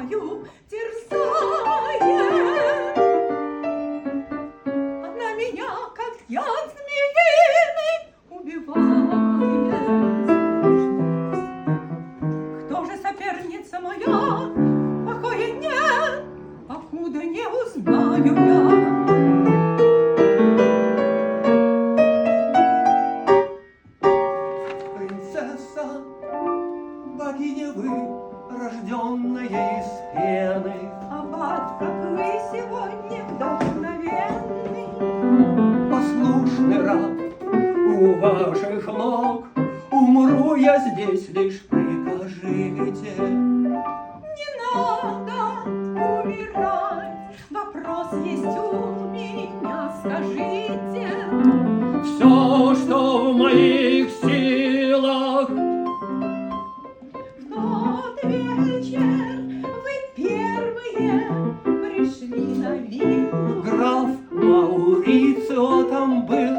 душою терзает. Она меня, как яд змеиный, убивает. Кто же соперница моя? Покоя нет, покуда не узнаю я. Принцесса, богиня вы, рожденная из пены. Аббат, как вы сегодня вдохновенный, Послушный раб у ваших ног, умру я здесь, лишь прикажите. не надо умирать. Вопрос есть у меня, скажите. Все, что в моих силах. В тот вечер вы первые пришли на виллу. Граф Маурицио там был,